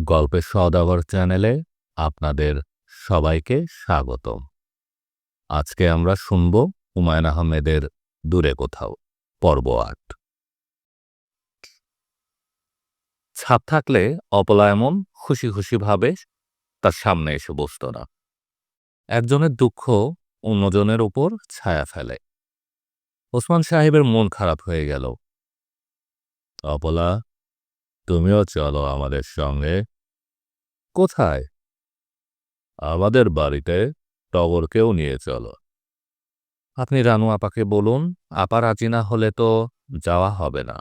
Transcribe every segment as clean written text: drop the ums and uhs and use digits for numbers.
গল্পের সওদাগর চ্যানেলে আপনাদের সবাইকে স্বাগতম। আজকে আমরা শুনব হুমায়ূন আহমেদের দূরে কোথাও পর্ব ৮। ছাদ থাকলে অপলা এমন খুশি খুশি ভাবে তার সামনে এসে বসত না। একজনের দুঃখ অন্যজনের উপর ছায়া ফেলে। ওসমান সাহেবের মন খারাপ হয়ে গেল। অপলা, তুমিও চলো আমাদের সঙ্গে। কোথায়? আমাদের বাড়িতে। টগরকেও নিয়ে চলো। আপনি রানু আপাকে বলুন, আপা রাজি না হলে তো যাওয়া হবে না।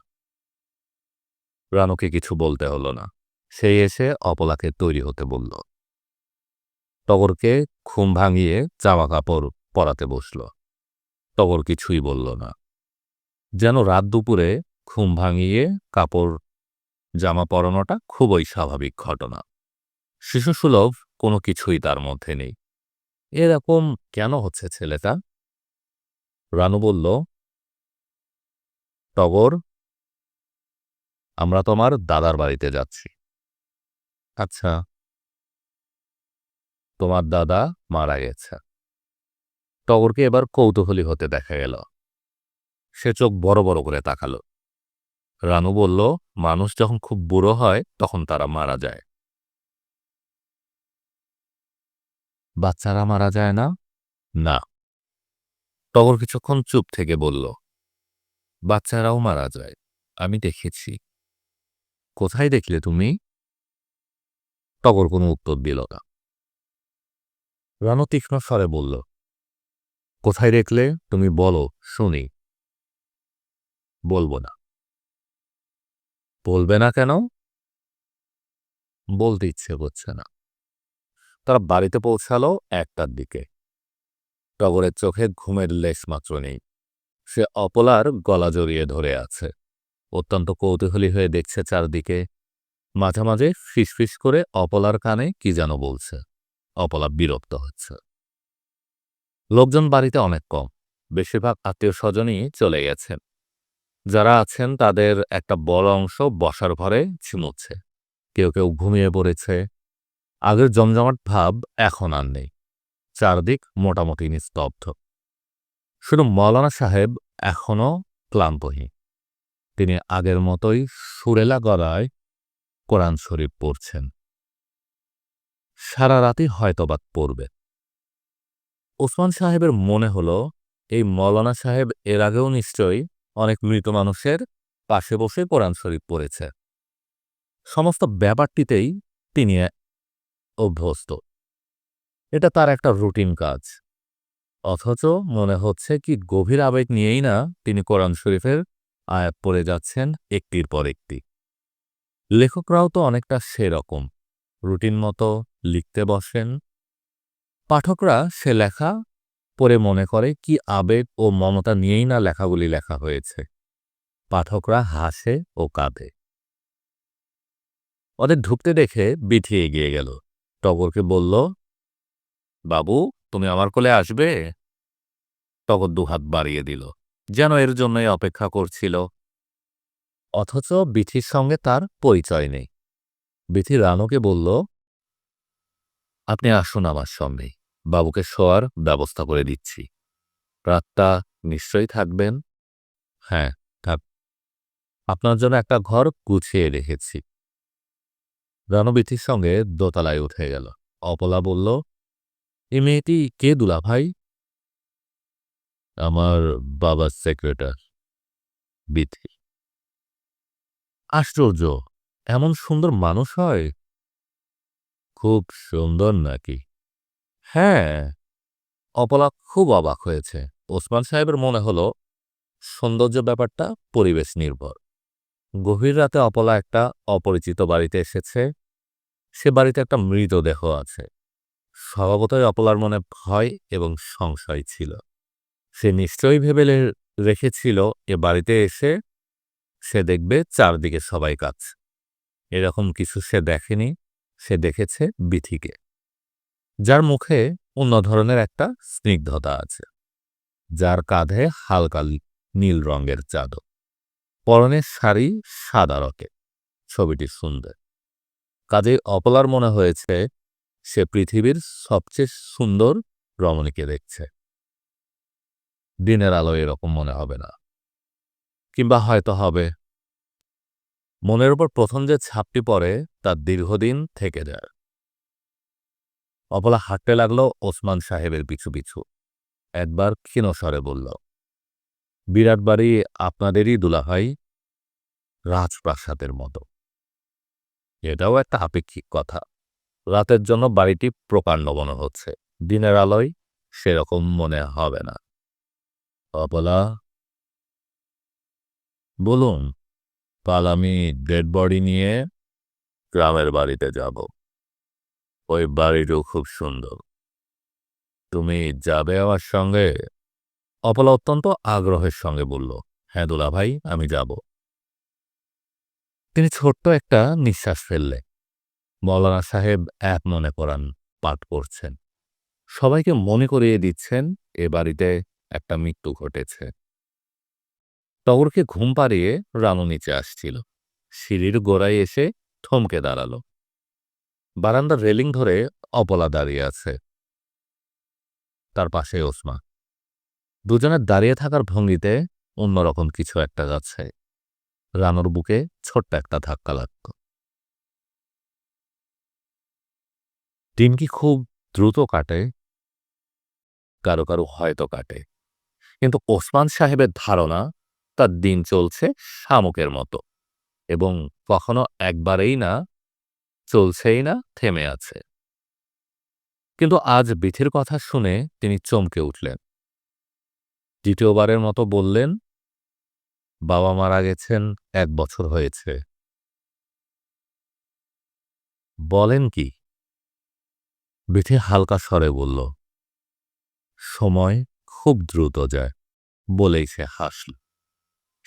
রানুকে কিছু বলতে হলো না। সেই এসে অপলাকে তৈরি হতে বলল। টগরকে ঘুম ভাঙিয়ে জামা কাপড় পরাতে বসল। টগর কিছুই বলল না। যেন রাত দুপুরে ঘুম ভাঙিয়ে কাপড় জামা পরানোটা খুবই স্বাভাবিক ঘটনা। শিশুসুলভ কোনো কিছুই তার মধ্যে নেই। এরকম কেন হচ্ছে ছেলেটা? রানু বলল, টগর, আমরা তোমার দাদার বাড়িতে যাচ্ছি। আচ্ছা, তোমার দাদা মারা গেছে। টগরকে এবার কৌতূহলী হতে দেখা গেল। সে চোখ বড় বড় করে তাকালো। রানু বলল, মানুষ যখন খুব বুড়ো হয় তখন তারা মারা যায়। বাচ্চারা মারা যায় না? না। টগর কিছুক্ষণ চুপ থেকে বলল, বাচ্চারাও মারা যায়, আমি দেখেছি। কোথায় দেখলে তুমি? টগর কোনো উত্তর দিল না। রানু তীক্ষ্ণ স্বরে বলল, কোথায় দেখলে তুমি বলো শুনি। বলবো না। বলবে না কেন? বলতে ইচ্ছে করছে না। তারা বাড়িতে পৌঁছালো ১টার দিকে। টগরের চোখে ঘুমের লেশ মাত্র নেই। সে অপলার গলা জড়িয়ে ধরে আছে। অত্যন্ত কৌতূহলী হয়ে দেখছে চারদিকে। মাঝে মাঝে ফিসফিস করে অপলার কানে কি যেন বলছে। অপলা বিরক্ত হচ্ছে। লোকজন বাড়িতে অনেক কম। বেশিরভাগ আত্মীয় স্বজনই চলে গেছেন। যারা আছেন তাদের একটা বড় অংশ বসার ঘরে ঝিমুচ্ছে। কেউ কেউ ঘুমিয়ে পড়েছে। আগের জমজমাট ভাব এখন আর নেই। চারদিক মোটামুটি নিস্তব্ধ। শুধু মৌলানা সাহেব এখনো ক্লান্তহীন। তিনি আগের মতোই সুরেলা গলায় কোরআন শরীফ পড়ছেন। সারা রাতই হয়তোবা পড়বে। ওসমান সাহেবের মনে হলো, এই মৌলানা সাহেব এর আগেও নিশ্চয়ই অনেক মৃত মানুষের পাশে বসে কোরআন শরীফ পড়েছে। সমস্ত ব্যাপারটিতেই তিনি অভ্যস্ত। এটা তার একটা রুটিন কাজ। অথচ মনে হচ্ছে কি গভীর আবেগ নিয়েই না তিনি কোরআন শরীফের আয়াত পড়ে যাচ্ছেন একটির পর একটি। লেখকরাও তো অনেকটা সেরকম রুটিন মতো লিখতে বসেন। পাঠকরা সে লেখা পড়ে মনে করে কি আবেগ ও মমতা নিয়েই না লেখাগুলি লেখা হয়েছে। পাঠকরা হাসে ও কাঁদে। ওদের ঢুকতে দেখে বিথি এগিয়ে গেল। টগরকে বলল, বাবু, তুমি আমার কোলে আসবে? টগর দুহাত বাড়িয়ে দিল, যেন এর জন্যই অপেক্ষা করছিল। অথচ বিথির সঙ্গে তার পরিচয় নেই। বিথি রানুকে বলল, আপনি আসুন আমার সঙ্গে, বাবুকে শোয়ার ব্যবস্থা করে দিচ্ছি। রাতটা নিশ্চয়ই থাকবেন? হ্যাঁ, থাক। আপনার জন্য একটা ঘর গুছিয়ে রেখেছি। রানু বিথির সঙ্গে দোতলায় উঠে গেল। অপলা বলল, এ মেয়েটি কে দুলা ভাই? আমার বাবার সেক্রেটার। বিথি। আশ্চর্য, এমন সুন্দর মানুষ হয়? খুব সুন্দর নাকি? হ্যাঁ। অপলা খুব অবাক হয়েছে। ওসমান সাহেবের মনে হলো সৌন্দর্য ব্যাপারটা পরিবেশ নির্ভর। গভীর রাতে অপলা একটা অপরিচিত বাড়িতে এসেছে। সে বাড়িতে একটা মৃতদেহ আছে। স্বভাবতই অপলার মনে ভয় এবং সংশয় ছিল। সে নিশ্চয়ই রেখেছিল এ বাড়িতে এসে সে দেখবে চারদিকে সবাই কাঁদছে। এরকম কিছু সে দেখেনি। সে দেখেছে বিথিকে, যার মুখে অন্য ধরনের একটা স্নিগ্ধতা আছে, যার কাঁধে হালকা নীল রঙের চাদর, পরনের শাড়ি সাদা রঙের। ছবিটি সুন্দর। কাজেই অপলার মনে হয়েছে সে পৃথিবীর সবচেয়ে সুন্দর রমণীকে দেখছে। দিনের আলোয় এরকম মনে হবে না, কিংবা হয়তো হবে। মনের উপর প্রথম যে ছাপটি পড়ে তা দীর্ঘদিন থেকে যায়। অপলা হাঁটতে লাগলো ওসমান সাহেবের পিছু পিছু। একবার ক্ষীণ স্বরে বলল, বিরাট বাড়ি আপনাদেরই দুলাভাই, রাজপ্রাসাদের মতো। এটাও একটা আপেক্ষিক কথা। রাতের জন্য বাড়িটি প্রকাণ্ড মনে হচ্ছে, দিনের আলোয় সেরকম মনে হবে না। অপলা, বলুন, কাল আমি ডেড বডি নিয়ে গ্রামের বাড়িতে যাব। ওই বাড়িটিও খুব সুন্দর। তুমি যাবে আমার সঙ্গে? অপলা অত্যন্ত আগ্রহের সঙ্গে বলল, হ্যাঁ দুলাভাই, আমি যাব। তিনি ছোট্ট একটা নিঃশ্বাস ফেললে। মৌলানা সাহেব এক মনে কোরআন পাঠ করছেন, সবাইকে মনে করিয়ে দিচ্ছেন এ বাড়িতে একটা মৃত্যু ঘটেছে। টগরকে ঘুম পাড়িয়ে রানু নিচে আসছিল। সিঁড়ির গোড়ায় এসে থমকে দাঁড়ালো। বারান্দার রেলিং ধরে অপলা দাঁড়িয়ে আছে, তার পাশে ওসমা। দুজনের দাঁড়িয়ে থাকার ভঙ্গিতে অন্যরকম কিছু একটা যাচ্ছে। রানুর বুকে ছোট্ট একটা ধাক্কা লাগত। দিন কি খুব দ্রুত কাটে? কারো কারো হয়তো কাটে, কিন্তু ওসমান সাহেবের ধারণা তার দিন চলছে শামুকের মতো, এবং কখনো একবারেই না, চলছেই না, থেমে আছে। কিন্তু আজ বিথির কথা শুনে তিনি চমকে উঠলেন। দ্বিতীয়বারের মতো বললেন, বাবা মারা গেছেন 1 বছর হয়েছে। বলেন কি? বিথি হালকা স্বরে বলল, সময় খুব দ্রুত যায়, বলেই সে হাসল।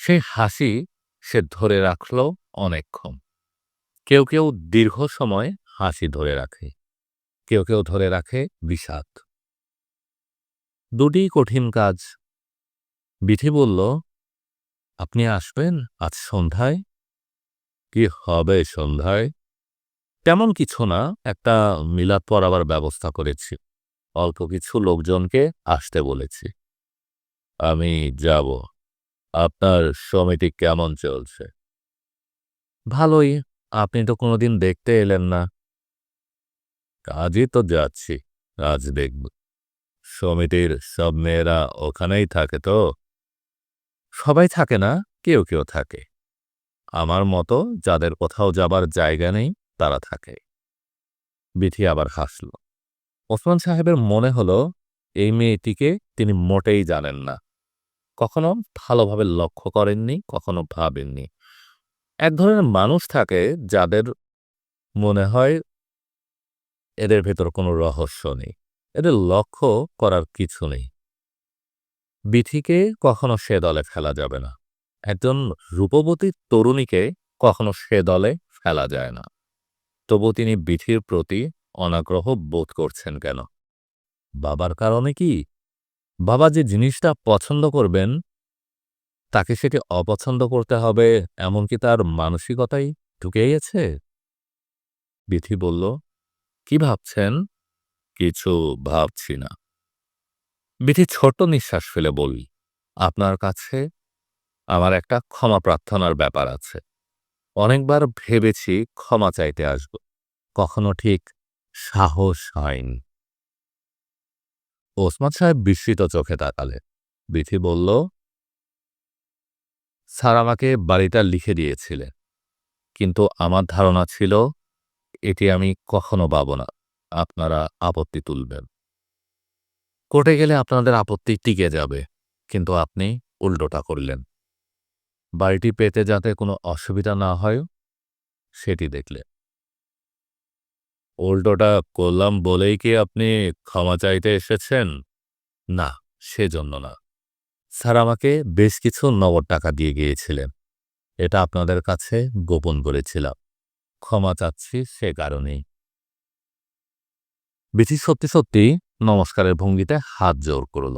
সেই হাসি সে ধরে রাখল অনেকক্ষণ। কেউ কেউ দীর্ঘ সময় হাসি ধরে রাখে, কেউ কেউ ধরে রাখে বিষাদ। দুটিই কঠিন কাজ। বিথি বলল, আপনি আসবেন আজ সন্ধ্যায়? কি হবে সন্ধ্যায়? তেমন কিছু না, একটা মিলাদ পড়াবার ব্যবস্থা করেছি। অল্প কিছু লোকজনকে আসতে বলেছি। আমি যাব। আপনার সমিতি কেমন চলছে? ভালোই। আপনি তো কোনোদিন দেখতে এলেন না। কাজই তো যাচ্ছি, আজ দেখব। সমিতির সব মেয়েরা ওখানেই থাকে তো? সবাই থাকে না, কেউ কেউ থাকে। আমার মতো যাদের কোথাও যাবার জায়গা নেই তারা থাকে। বিথি আবার হাসল। ওসমান সাহেবের মনে হলো এই মেয়েটিকে তিনি মোটেই জানেন না, কখনো ভালোভাবে লক্ষ্য করেননি, কখনো ভাবেননি। এক ধরনের মানুষ থাকে যাদের মনে হয় এদের ভেতর কোনো রহস্য নেই, এদের লক্ষ্য করার কিছু নেই। বিথিকে কখনো সে দলে ফেলা যাবে না। একজন রূপবতী তরুণীকে কখনো সে দলে ফেলা যায় না। তবু তিনি বিথির প্রতি অনাগ্রহ বোধ করছেন কেন? বাবার কারণে কি? বাবা যে জিনিসটা পছন্দ করবেন তাকে সেটি অপছন্দ করতে হবে, এমনকি তার মানসিকতাই ঢুকে গেছে? বিথি বলল, কি ভাবছেন? কিছু ভাবছি না। বিথি ছোট্ট নিঃশ্বাস ফেলে বলল, আপনার কাছে আমার একটা ক্ষমা প্রার্থনার ব্যাপার আছে। অনেকবার ভেবেছি ক্ষমা চাইতে আসব, কখনো ঠিক সাহস হয়নি। ওসমান সাহেব বিস্মিত চোখে তাকালে। বিথি বলল, স্যার আমাকে বাড়িটা লিখে দিয়েছিলেন, কিন্তু আমার ধারণা ছিল এটি আমি কখনো পাব না। আপনারা আপত্তি তুলবেন, কোর্টে গেলে আপনাদের আপত্তি টিকে যাবে, কিন্তু আপনি উল্টোটা করলেন। বাড়িটি পেতে যাতে কোনো অসুবিধা না হয় সেটি দেখলে। উল্টোটা করলাম বলেই কি আপনি ক্ষমা চাইতে এসেছেন? না, সেজন্য না। স্যার আমাকে বেশ কিছু নগদ টাকা দিয়ে গিয়েছিলেন, এটা আপনাদের কাছে গোপন করেছিলাম। ক্ষমা চাচ্ছি সে কারণেই। বিথি সত্যি সত্যি নমস্কারের ভঙ্গিতে হাত জোর করল।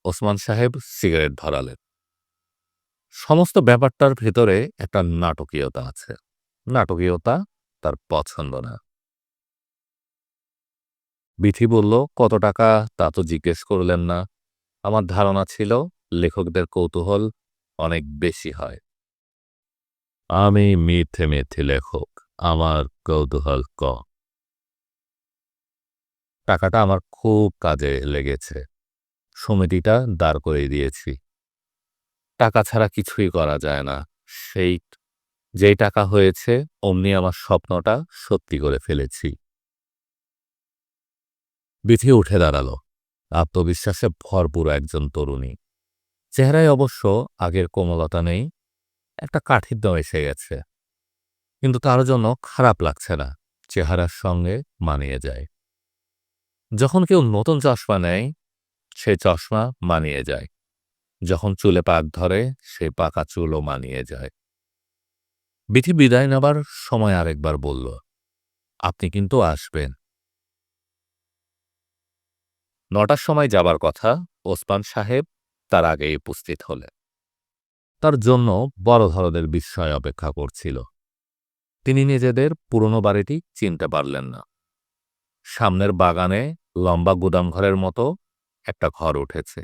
ওসমান সাহেব সিগারেট ধরালেন। সমস্ত ব্যাপারটার ভেতরে একটা নাটকীয়তা আছে। নাটকীয়তা তার পছন্দ না। বিথি বলল, কত টাকা তা তো জিজ্ঞেস করলেন না। আমার ধারণা ছিল লেখকদের কৌতূহল অনেক বেশি হয়। আমি মিথ্যে মিথ্যে লেখক, আমার কৌতূহল কম। টাকাটা আমার খুব কাজে লেগেছে, সমিতিটা দাঁড় করিয়ে দিয়েছি। টাকা ছাড়া কিছুই করা যায় না। সেই যেই টাকা হয়েছে অমনি আমার স্বপ্নটা সত্যি করে ফেলেছি। বিথি উঠে দাঁড়ালো, আত্মবিশ্বাসে ভরপুর একজন তরুণী। চেহারায় অবশ্য আগের কোমলতা নেই, একটা কাঠিন্য এসে গেছে। কিন্তু তার জন্য খারাপ লাগছে না, চেহারার সঙ্গে মানিয়ে যায়। যখন কেউ নতুন চশমা নেয়, সে চশমা মানিয়ে যায়। যখন চুলে পাক ধরে, সে পাকা চুলও মানিয়ে যায়। বিথি বিদায় নেবার সময় আরেকবার বলল, আপনি কিন্তু আসবেন। ৯টার সময় যাবার কথা, ওসমান সাহেব তার আগেই উপস্থিত হলেন। তার জন্য বড় ধরনের বিস্ময় অপেক্ষা করছিল। তিনি নিজেদের পুরনো বাড়িটি চিনতে পারলেন না। সামনের বাগানে লম্বা গুদামঘরের মতো একটা ঘর উঠেছে।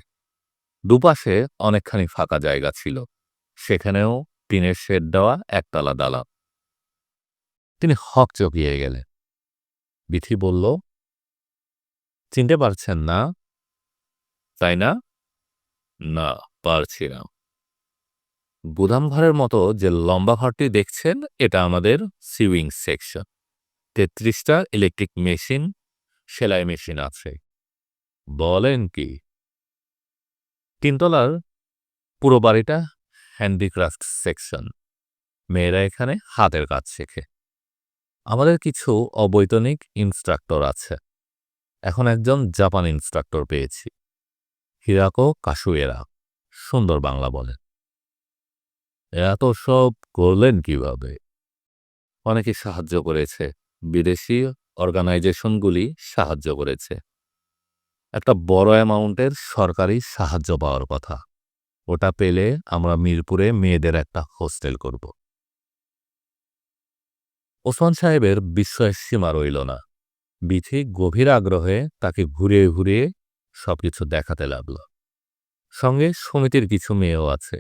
দুপাশে অনেকখানি ফাঁকা জায়গা ছিল, সেখানেও টিনের শেড দেওয়া একতলা দালান। তিনি হকচকিয়ে গেলেন। বিথি বলল, চিনতে পারছেন না, তাই না? না, পারছি না। গুদামঘরের মতো যে লম্বা ঘরটি দেখছেন, এটা আমাদের সিউইং সেকশন। ৩৩টা ইলেকট্রিক মেশিন, সেলাই মেশিন আছে। বলেন কি? তিনতলার পুরো বাড়িটা হ্যান্ডিক্রাফট সেকশন। মেয়েরা এখানে হাতের কাজ শেখে। আমাদের কিছু অবৈতনিক ইনস্ট্রাক্টর আছে। এখন একজন জাপান ইনস্ট্রাক্টর পেয়েছি, হিরাকো কাসুয়েরা। সুন্দর বাংলা বলেন। এত সব করলেন কিভাবে? অনেকে সাহায্য করেছে, বিদেশি অর্গানাইজেশনগুলি সাহায্য করেছে। একটা বড় অ্যামাউন্টের সরকারি সাহায্য পাওয়ার কথা। ওটা পেলে আমরা মিরপুরে মেয়েদের একটা হোস্টেল করব। ওসমান সাহেবের বিস্ময়ের সীমা রইল না। বিথি গভীর আগ্রহে তাকে ঘুরিয়ে ঘুরিয়ে সবকিছু দেখাতে লাগল। সঙ্গে সমিতির কিছু মেয়েও আছে,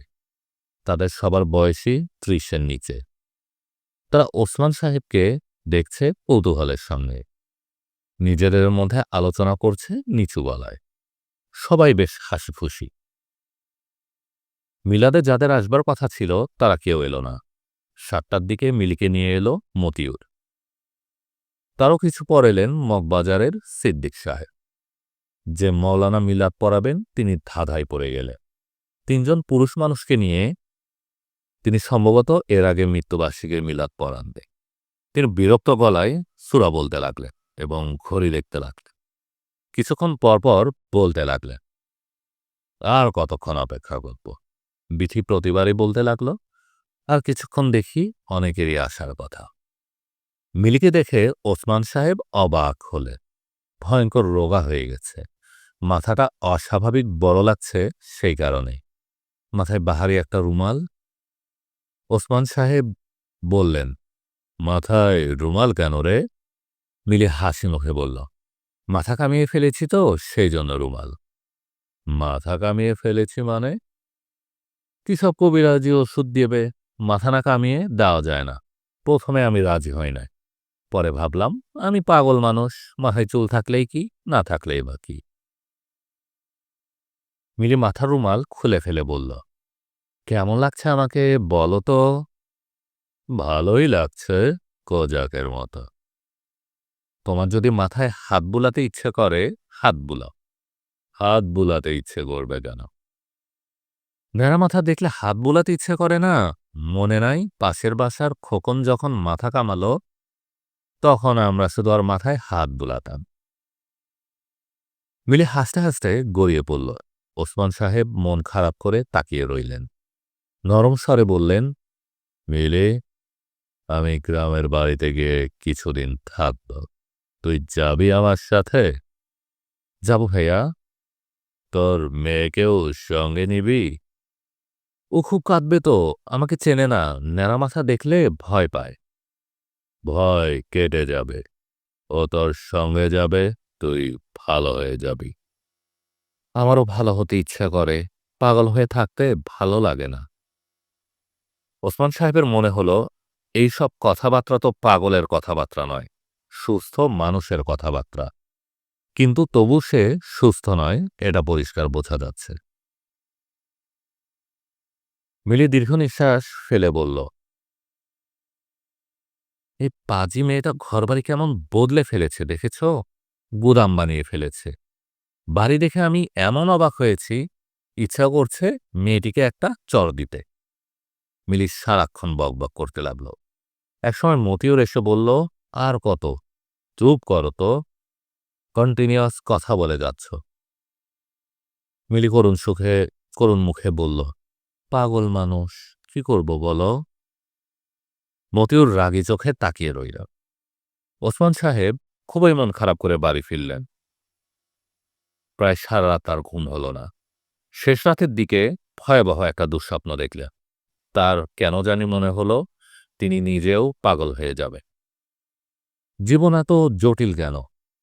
তাদের সবার বয়সী ৩০-এর নিচে। তারা ওসমান সাহেবকে দেখছে কৌতূহলের সঙ্গে। নিজেদের মধ্যে আলোচনা করছে নিচু গলায়। সবাই বেশ হাসিখুশি। মিলাদে যাদের আসবার কথা ছিল তারা কেউ এলো না। ৭টার দিকে মিলিকে নিয়ে এলো মতিউর। তারও কিছু পর এলেন মগবাজারের সিদ্দিক সাহেব। যে মৌলানা মিলাদ পড়াবেন তিনি ধাঁধায় পড়ে গেলেন। ৩জন পুরুষ মানুষকে নিয়ে তিনি সম্ভবত এর আগে মৃত্যুবার্ষিকীর মিলাদ পড়ানবে। তিনি বিরক্ত গলায় সূরা বলতে লাগলেন এবং ঘড়ি দেখতে লাগলেন। কিছুক্ষণ পরপর বলতে লাগলেন, আর কতক্ষণ অপেক্ষা করব? বিথি প্রতিবারই বলতে লাগল, আর কিছুক্ষণ দেখি, অনেকেরই আসার কথা। মিলিকে দেখে ওসমান সাহেব অবাক হলেন। ভয়ঙ্কর রোগা হয়ে গেছে, মাথাটা অস্বাভাবিক বড় লাগছে সেই কারণে। মাথায় বাহারি একটা রুমাল। ওসমান সাহেব বললেন, মাথায় রুমাল কেন রে? মিলি হাসি মুখে বলল, মাথা কামিয়ে ফেলেছি তো, সেই জন্য রুমাল। মাথা কামিয়ে ফেলেছি মানে? কি সব কবিরাজি ওষুধ দেবে, মাথা না কামিয়ে দেওয়া যায় না। প্রথমে আমি রাজি হই নাই, পরে ভাবলাম আমি পাগল মানুষ, মাথায় চুল থাকলেই কি, না থাকলেই বা কি। মিলি মাথার রুমাল খুলে ফেলে বলল, কেমন লাগছে আমাকে বলো তো? ভালোই লাগছে, কোজাকের মতো। তোমার যদি মাথায় হাত বুলাতে ইচ্ছে করে, হাত বুলাও। হাত বুলাতে ইচ্ছে করবে কেন? ন্যাড়া মাথা দেখলে হাত বুলাতে ইচ্ছে করে না? মনে নাই পাশের বাসার খোকন যখন মাথা কামালো, তখন আমরা শুধু আর মাথায় হাত বুলাতাম। মিলি হাসতে হাসতে গড়িয়ে পড়ল। ওসমান সাহেব মন খারাপ করে তাকিয়ে রইলেন। নরম স্বরে বললেন, মিলি, আমি গ্রামের বাড়িতে গিয়ে কিছুদিন থাকব, তুই যাবি আমার সাথে? যাব ভাইয়া। তোর মেয়েকেও সঙ্গে নিবি? ও খুব কাঁদবে তো, আমাকে চেনে না, ন্যাড়া মাথা দেখলে ভয় পায়। ভয় কেটে যাবে। ও তোর সঙ্গে যাবে, তুই ভালো হয়ে যাবি। আমারও ভালো হতে ইচ্ছা করে, পাগল হয়ে থাকতে ভালো লাগে না। ওসমান সাহেবের মনে হলো এইসব কথাবার্তা তো পাগলের কথাবার্তা নয়, সুস্থ মানুষের কথাবার্তা। কিন্তু তবু সে সুস্থ নয়, এটা পরিষ্কার বোঝা যাচ্ছে। মিলি দীর্ঘ নিঃশ্বাস ফেলে বলল, এই পাজি মেয়েটা ঘরবাড়ি কেমন বদলে ফেলেছে দেখেছ? গুদাম বানিয়ে ফেলেছে। বাড়ি দেখে আমি এমন অবাক হয়েছি, ইচ্ছা করছে মেয়েটিকে একটা চড় দিতে। মিলি সারাক্ষণ বকবক করতে লাগলো। একসময় মতিউর এসে বলল, আর কত, চুপ করো তো, কন্টিনিউয়াস কথা বলে যাচ্ছ। মিলি করুণ মুখে বলল, পাগল মানুষ, কি করব বলো? মতিউর রাগী চোখে তাকিয়ে রইল। ওসমান সাহেব খুবই মন খারাপ করে বাড়ি ফিরলেন। প্রায় সারা রাত আর ঘুম হল না। শেষ রাতের দিকে ভয়াবহ একটা দুঃস্বপ্ন দেখলেন। তার কেন জানি মনে হলো তিনি নিজেও পাগল হয়ে যাবে। জীবন এত জটিল কেন?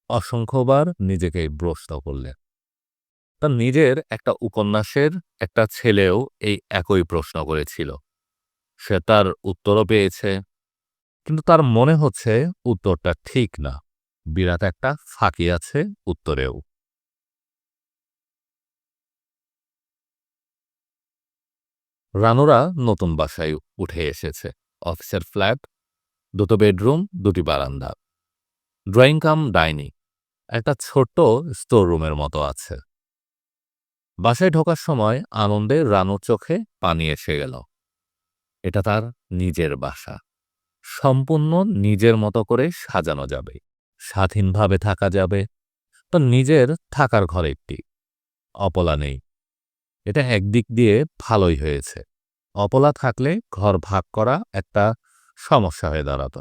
অসংখ্যবার নিজেকে প্রশ্ন করলেন। তার নিজের একটা উপন্যাসের একটা ছেলেও এই একই প্রশ্ন করেছিল। সে তার উত্তরও পেয়েছে, কিন্তু তার মনে হচ্ছে উত্তরটা ঠিক না। বিরাট একটা ফাঁকি আছে উত্তরেও। রানুরা নতুন বাসায় উঠে এসেছে। অফিসের ফ্ল্যাট, দুটো বেডরুম, দুটি বারান্দা, ড্রয়িং কাম ডাইনিং, একটা ছোট্ট স্টোর রুমের মতো আছে। বাসায় ঢোকার সময় আনন্দে রানুর চোখে পানি এসে গেল। এটা তার নিজের বাসা, সম্পূর্ণ নিজের মতো করে সাজানো যাবে, স্বাধীনভাবে থাকা যাবে। তো নিজের থাকার ঘর একটি, অপলা নেই। এটা একদিক দিয়ে ভালোই হয়েছে। অপলা থাকলে ঘর ভাগ করা একটা সমস্যা হয়ে দাঁড়াত।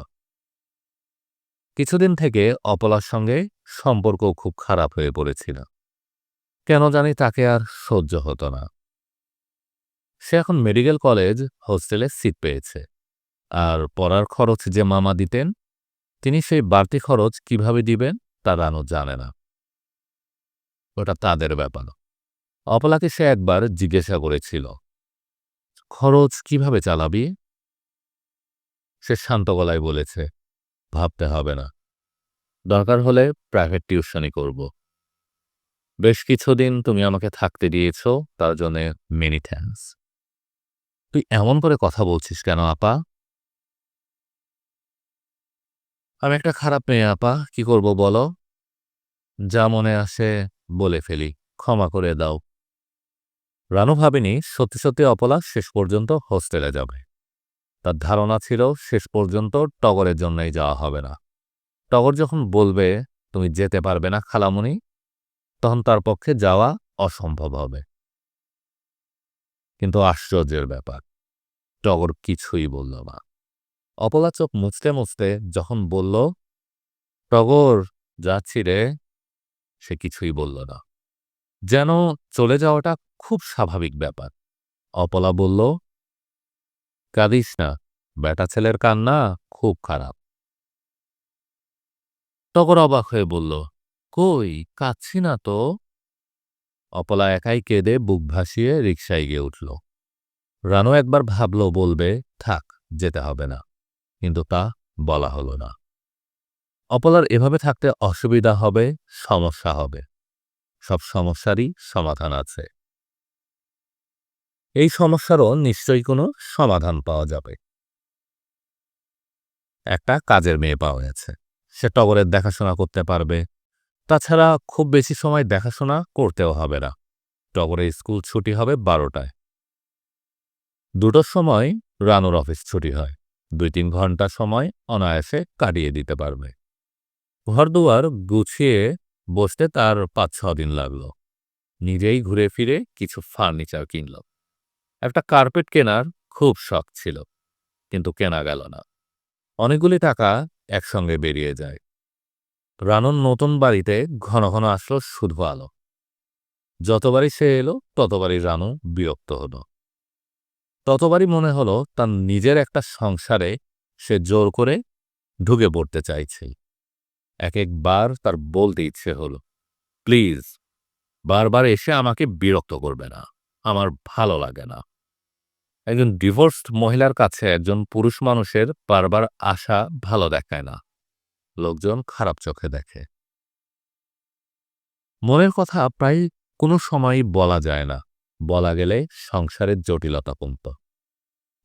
কিছুদিন থেকে অপলার সঙ্গে সম্পর্ক খুব খারাপ হয়ে পড়েছিল। কেন জানি তাকে আর সহ্য হতো না। সে এখন মেডিকেল কলেজ হোস্টেলে সিট পেয়েছে, আর পড়ার খরচ যে মামা দিতেন, তিনি সেই বাড়তি খরচ কিভাবে দিবেন তা রানু জানে না। ওটা তাদের ব্যাপার। অপলাকে সে একবার জিজ্ঞাসা করেছিল, খরচ কিভাবে চালাবি? সে শান্ত গলায় বলেছে, ভাবতে হবে না, দরকার হলে প্রাইভেট টিউশনি করব। বেশ কিছুদিন তুমি আমাকে থাকতে দিয়েছ, তার জন্য মেনি থ্যাঙ্কস। তুই এমন করে কথা বলছিস কেন আপা? আমি একটা খারাপ মেয়ে আপা, কি করব বলো? যা মনে আসে বলে ফেলি, ক্ষমা করে দাও। রানু ভাবেনি সত্যি সত্যি অপলা শেষ পর্যন্ত হোস্টেলে যাবে। তার ধারণা ছিল শেষ পর্যন্ত টগরের জন্যই যাওয়া হবে না। টগর যখন বলবে তুমি যেতে পারবে না খালামণি, তখন তার পক্ষে যাওয়া অসম্ভব হবে। কিন্তু আশ্চর্যের ব্যাপার, টগর কিছুই বলল না। অপলা চোখ মুছতে মুছতে যখন বলল, টগর যাচ্ছি রে, সে কিছুই বলল না। যেন চলে যাওয়াটা খুব স্বাভাবিক ব্যাপার। অপলা বলল, কাঁদিস না, বেটা ছেলের কান্না খুব খারাপ। টগর অবাক হয়ে বলল, কই, কাঁদছি না তো। অপলা একাই কেঁদে বুক ভাসিয়ে রিকশায় গিয়ে উঠল। রানু একবার ভাবল বলবে, থাক, যেতে হবে না, কিন্তু তা বলা হলো না। অপলার এভাবে থাকতে অসুবিধা হবে, সমস্যা হবে। সব সমস্যারই সমাধান আছে। এই সমস্যারও নিশ্চয়ই কোনো সমাধান পাওয়া যাবে। একটা কাজের মেয়ে পাওয়া গেছে, সে টগরের দেখাশোনা করতে পারবে। তাছাড়া খুব বেশি সময় দেখাশোনা করতেও হবে না। টগরের স্কুল ছুটি হবে 12টায়। 2টোর সময় রানুর অফিস ছুটি হয়। 2-3 ঘন্টা সময় অনায়াসে কাটিয়ে দিতে পারবে। ঘরদুয়ার গুছিয়ে বসতে তার 5-6 দিন লাগল। নিজেই ঘুরে ফিরে কিছু ফার্নিচার কিনল। একটা কার্পেট কেনার খুব শখ ছিল, কিন্তু কেনা গেল না। অনেকগুলি টাকা একসঙ্গে বেরিয়ে যায়। রানুর নতুন বাড়িতে ঘন ঘন আসলো শুধু আলো। যতবারই সে এলো ততবারই রানু বিরক্ত হলো। ততবারই মনে হলো তার নিজের একটা সংসারে সে জোর করে ঢুকে পড়তে চাইছি। একেকবার তার বলতে ইচ্ছে হলো, প্লিজ বারবার এসে আমাকে বিরক্ত করবে না। আমার ভালো লাগে না। একজন ডিভোর্সড মহিলার কাছে একজন পুরুষ মানুষের বারবার আসা ভালো দেখায় না। লোকজন খারাপ চোখে দেখে। মনের কথা প্রায় কোনো সময়ই বলা যায় না। বলা গেলে সংসারের জটিলতা কমত।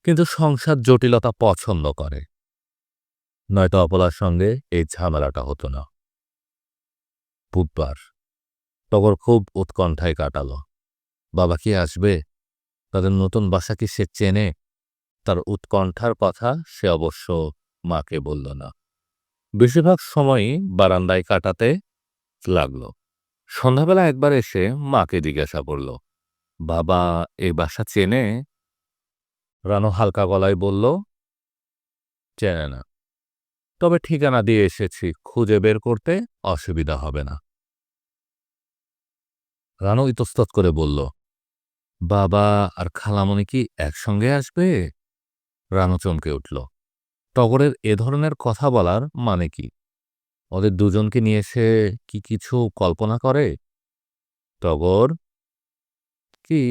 কিন্তু সংসার জটিলতা পছন্দ করে। নয়তো অপলার সঙ্গে এই ঝামেলাটা হতো না। বুধবার টগর খুব উৎকণ্ঠায় কাটাল। বাবা কি আসবে? তাদের নতুন বাসা কি সে চেনে? তার উৎকণ্ঠার কথা সে অবশ্য মাকে বলল না। বেশিরভাগ সময়ই বারান্দায় কাটাতে লাগল। সন্ধ্যাবেলা একবার এসে মাকে জিজ্ঞাসা করল, বাবা এই বাসা চেনে? রানু হালকা গলায় বলল, চেনে না, তবে ঠিকানা দিয়ে এসেছি, খুঁজে বের করতে অসুবিধা হবে না। রানু ইতস্তত করে বলল, বাবা আর খালামণি কি একসঙ্গে আসবে? রানু চমকে উঠল। টগরের এ ধরনের কথা বলার মানে কি? ওদের দুজনকে নিয়ে সে কি কিছু কল্পনা করে? টগর, কি?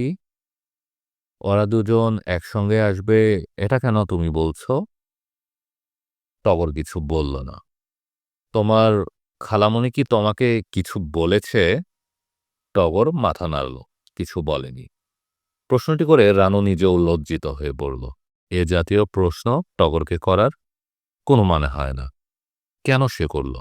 ওরা দুজন একসঙ্গে আসবে এটা কেন তুমি বলছো? টগর কিছু বলল না। তোমার খালামণি কি তোমাকে কিছু বলেছে? টগর মাথা নাড়ল, কিছু বলেনি। প্রশ্নটি করে রানু নিজেও লজ্জিত হয়ে পড়ল। এ জাতীয় প্রশ্ন টগরকে করার কোনো মানে হয় না। কেন সে করল?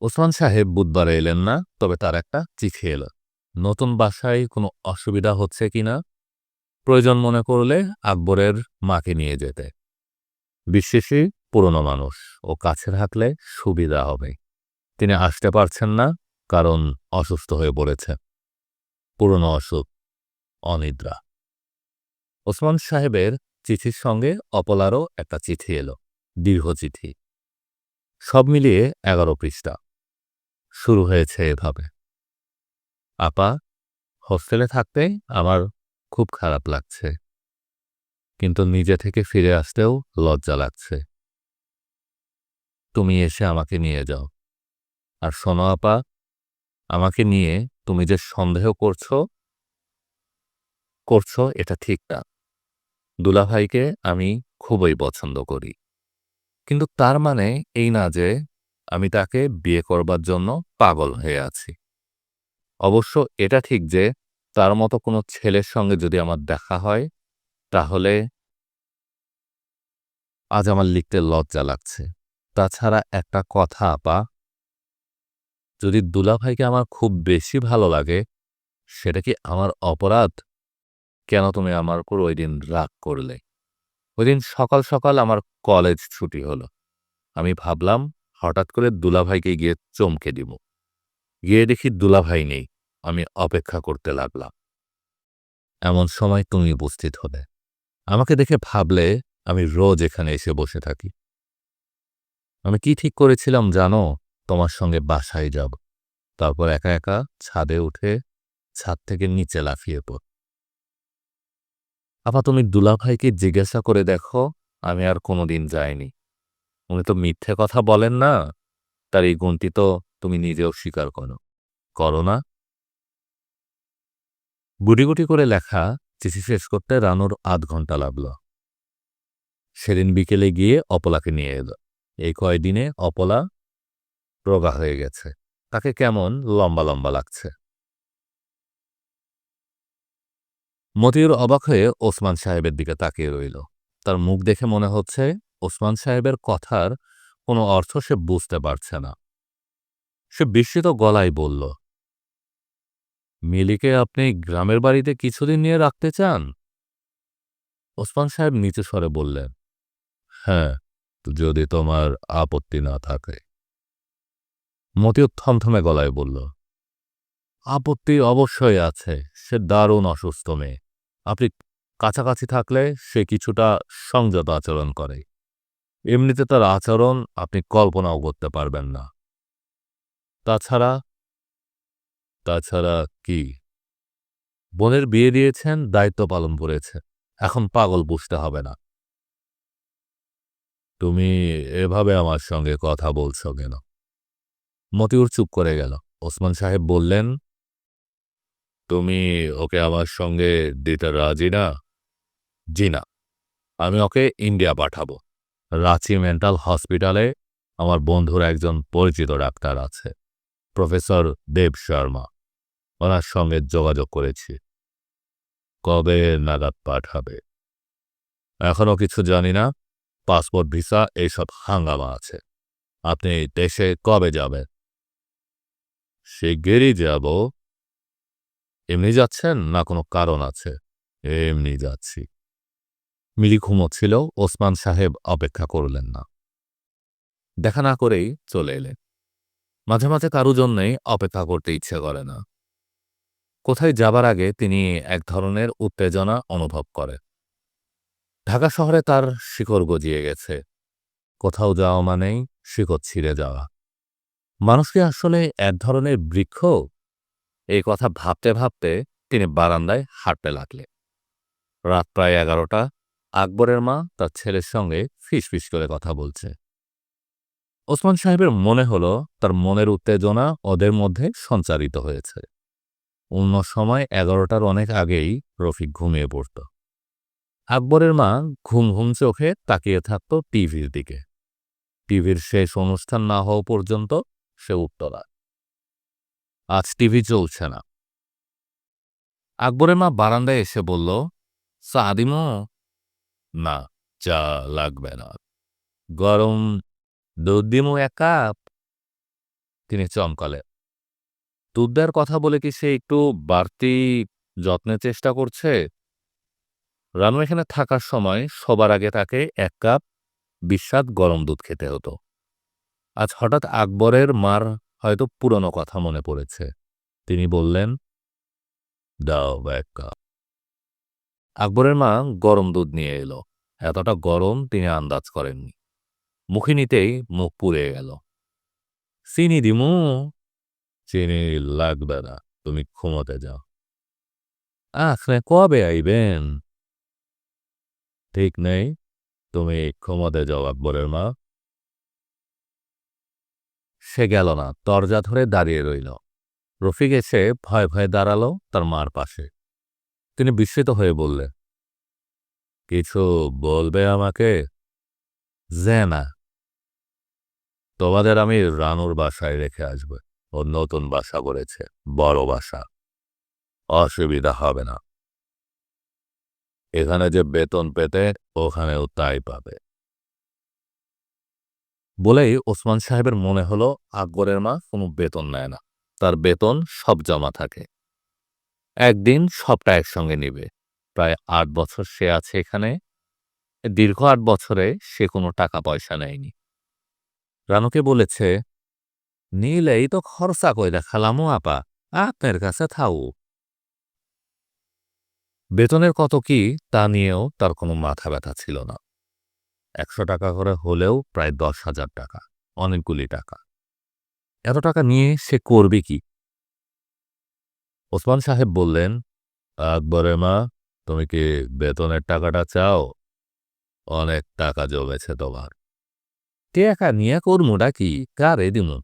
ওসমান সাহেব বুধবার এলেন না, তবে তার একটা চিঠি এল। নতুন বাসায় কোনো অসুবিধা হচ্ছে কিনা প্রয়োজন মনে করলে আকবরের মাকে নিয়ে যেতে। বিশ্বাসী পুরনো মানুষ, ও কাছে থাকলে সুবিধা হবে। তিনি আসতে পারছেন না, কারণ অসুস্থ হয়ে পড়েছে। পুরনো অসুখ, অনিদ্রা। ওসমান সাহেবের চিঠির সঙ্গে অপলারও একটা চিঠি এলো, দীর্ঘ চিঠি। সব মিলিয়ে 11 পৃষ্ঠা। শুরু হয়েছে এভাবে, আপা, হোস্টেলে থাকতে আমার খুব খারাপ লাগছে, কিন্তু নিজে থেকে ফিরে আসতেও লজ্জা লাগছে। তুমি এসে আমাকে নিয়ে যাও। আর শোনো আপা, আমাকে নিয়ে তুমি যে সন্দেহ করছো এটা ঠিক না। দুলাভাইকে আমি খুবই পছন্দ করি, কিন্তু তার মানে এই না যে আমি তাকে বিয়ে করবার জন্য পাগল হয়ে আছি। অবশ্য এটা ঠিক যে তার মতো কোনো ছেলের সঙ্গে যদি আমার দেখা হয়, তাহলে আজ আমার লিখতে লজ্জা লাগছে। তাছাড়া একটা কথা আপা, যদি দুলাভাইকে আমার খুব বেশি ভালো লাগে, সেটা কি আমার অপরাধ? কেন তুমি আমার উপর ওইদিন রাগ করলে? ওইদিন সকাল সকাল আমার কলেজ ছুটি হলো। আমি ভাবলাম হঠাৎ করে দুলাভাইকে গিয়ে চমকে দিব। গিয়ে দেখি দুলাভাই নেই। আমি অপেক্ষা করতে লাগলাম। এমন সময় তুমি উপস্থিত হলে। আমাকে দেখে ভাবলে আমি রোজ এখানে এসে বসে থাকি। আমি কি ঠিক করেছিলাম জানো? তোমার সঙ্গে বাসায় যাব। তারপর একা একা ছাদে উঠে ছাদ থেকে নিচে লাফিয়ে পড়। আপা, তুমি দুলাভাইকে জিজ্ঞাসা করে দেখো, আমি আর কোনোদিন যাইনি। উনি তো মিথ্যে কথা বলেন না। তার এই গুণটি তো তুমি নিজেও স্বীকার করো, করো না? গুটি গুটি করে লেখা চিঠি শেষ করতে রানুর ৮ ঘন্টা লাগল। সেদিন বিকেলে গিয়ে অপলাকে নিয়ে এল। এই কয়দিনে অপলা রোগা হয়ে গেছে। তাকে কেমন লম্বা লম্বা লাগছে। মতিউর অবাক হয়ে ওসমান সাহেবের দিকে তাকিয়ে রইল। তার মুখ দেখে মনে হচ্ছে ওসমান সাহেবের কথার কোনো অর্থ সে বুঝতে পারছে না। সে বিস্মিত গলায় বলল, মিলিকে আপনি গ্রামের বাড়িতে কিছুদিন নিয়ে রাখতে চান? ওসমান সাহেব নিচু স্বরে বললেন, হ্যাঁ, যদি তোমার আপত্তি না থাকে। মতিউর থমথমে গলায় বলল, আপত্তি অবশ্যই আছে। সে দারুণ অসুস্থ মেয়ে। আপনি কাছাকাছি থাকলে সে কিছুটা সংযত আচরণ করে। এমনিতে তার আচরণ আপনি কল্পনাও করতে পারবেন না। তাছাড়া তাছাড়া কি? বোনের বিয়ে দিয়েছেন, দায়িত্ব পালন করেছে। এখন পাগল বুঝতে হবে না। তুমি এভাবে আমার সঙ্গে কথা বলছো কেন? মতিউর চুপ করে গেল। ওসমান সাহেব বললেন, তুমি ওকে আমার সঙ্গে দিতে রাজি না? জি না, আমি ওকে ইন্ডিয়া পাঠাবো। রাঁচি মেন্টাল হসপিটালে আমার বন্ধুর একজন পরিচিত ডাক্তার আছে, প্রফেসর দেব শর্মা। ওনার সঙ্গে যোগাযোগ করেছি। কবে নাগাদ পাঠাবে? এখনো কিছু জানি না। পাসপোর্ট, ভিসা এইসব হাঙ্গামা আছে। আপনি দেশে কবে যাবেন? শিগগিরই যাব। এমনি যাচ্ছেন না কোনো কারণ আছে? এমনি যাচ্ছি। মিলি ঘুমোচ্ছিল। ওসমান সাহেব অপেক্ষা করলেন না, দেখা না করেই চলে এলেন। মাঝে মাঝে কারো জন্যেই অপেক্ষা করতে ইচ্ছে করে না। কোথায় যাবার আগে তিনি এক ধরনের উত্তেজনা অনুভব করেন। ঢাকা শহরে তার শিকড় গজিয়ে গেছে। কোথাও যাওয়া মানেই শিকড় ছিঁড়ে যাওয়া। মানুষ কি আসলে এক ধরনের বৃক্ষ? এই কথা ভাবতে ভাবতে তিনি বারান্দায় হাঁটতে লাগলেন। রাত প্রায় 11টা। আকবরের মা তার ছেলের সঙ্গে ফিসফিস করে কথা বলছে। ওসমান সাহেবের মনে হলো তার মনের উত্তেজনা ওদের মধ্যে সঞ্চারিত হয়েছে। অন্য সময় 11টার অনেক আগেই রফিক ঘুমিয়ে পড়ত। আকবরের মা ঘুম ঘুম চোখে তাকিয়ে থাকত টিভির দিকে। টিভির শেষ অনুষ্ঠান না হওয়া পর্যন্ত সে উঠত না। আজ টিভি চলছে না। আকবরের মা বারান্দায় এসে বলল, চা দিমো? না, চা লাগবে না। গরম দুধ দিমু 1 কাপ? তিনি চমকালেন। দুধ দেওয়ার কথা বলে কি সে একটু বাড়তি যত্নের চেষ্টা করছে? রানু এখানে থাকার সময় সবার আগে তাকে 1 কাপ বিস্বাদ গরম দুধ খেতে হতো। আজ হঠাৎ আকবরের মার হয়তো পুরনো কথা মনে পড়েছে। তিনি বললেন, দাও 1 কাপ। আকবরের মা গরম দুধ নিয়ে এলো। এতটা গরম তিনি আন্দাজ করেননি। মুখে নিতেই মুখ পুড়ে গেল। চিনি দিমু? চিনি লাগবে না, তুমি ঘুমোতে যাও। আপনি কবে আইবেন? ঠিক নেই, তুমি ঘুমোতে যাও আকবরের মা। সে গেল না, দরজা ধরে দাঁড়িয়ে রইল। রফিক এসে ভয়ে ভয়ে দাঁড়ালো তার মার পাশে। তিনি বিস্মিত হয়ে বললেন, কিছু বলবে আমাকে? যে না, তোমাদের আমি রানুর বাসায় রেখে আসব। ও নতুন বাসা করেছে, বড় বাসা। অসুবিধা হবে না। এখানে যে বেতন পেতে ওখানেও তাই পাবে। বলেই ওসমান সাহেবের মনে হলো আকবরের মা কোনো বেতন নেয় না। তার বেতন সব জমা থাকে। একদিন সবটা একসঙ্গে নিবে। প্রায় 8 বছর সে আছে এখানে। দীর্ঘ 8 বছরে সে কোনো টাকা পয়সা নেয়নি। রানুকে বলেছে, নিলেই তো খরচা কইরা খালামু আপা, আপনার কাছে থাও। বেতনের কত কি তা নিয়েও তার কোনো মাথা ব্যথা ছিল না। 100 টাকা করে হলেও প্রায় 10,000 টাকা, অনেকগুলি টাকা। এত টাকা নিয়ে সে করবে কি? ওসমান সাহেব বললেন, আকবরের মা, তুমি কি বেতনের টাকাটা চাও? অনেক টাকা জমেছে তোমার। টাকা নিয়ে করমুটা কি, কারে দিমু?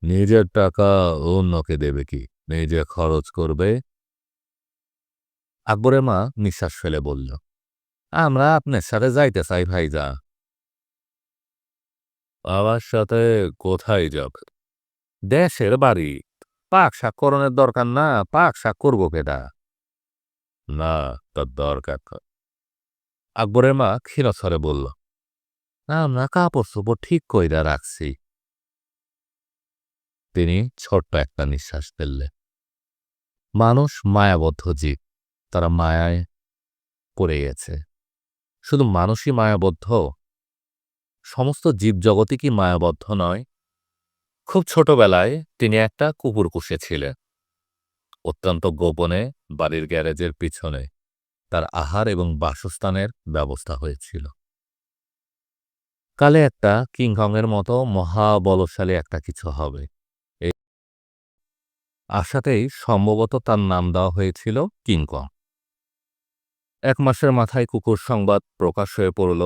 নিজের টাকা অন্যকে দেবে কি? নিজে খরচ করবে। আকবরের মা নিঃশ্বাস ফেলে বলল, আমরা আপনার সাথে যাইতে চাই ভাইজা। আমার সাথে কোথায় যাবে? দেশের বাড়ি। পাক শাক করণের দরকার না, পাক শাক করবো কেডা? না, তার দরকার কর। আকবরের মা ক্ষীণস্বরে বলল, আমরা কাপড় চোপড় ঠিক কইরা রাখছি। তিনি ছোট্ট একটা নিঃশ্বাস ফেললেন। মানুষ মায়াবদ্ধ জীব, তারা মায়ায় পড়ে গেছে। শুধু মানুষই মায়াবদ্ধ? সমস্ত জীবজগতই কি মায়াবদ্ধ নয়? খুব ছোটবেলায় তিনি একটা কুকুর পুষেছিলেন। অত্যন্ত গোপনে বাড়ির গ্যারেজের পিছনে তার আহার এবং বাসস্থানের ব্যবস্থা হয়েছিল। কালে একটা কিংকংয়ের মতো মহাবলশালী একটা কিছু হবে, এই আশাতেই সম্ভবত তার নাম দেওয়া হয়েছিল কিংকং। এক মাসের মাথায় কুকুর সংবাদ প্রকাশ হয়ে পড়ল।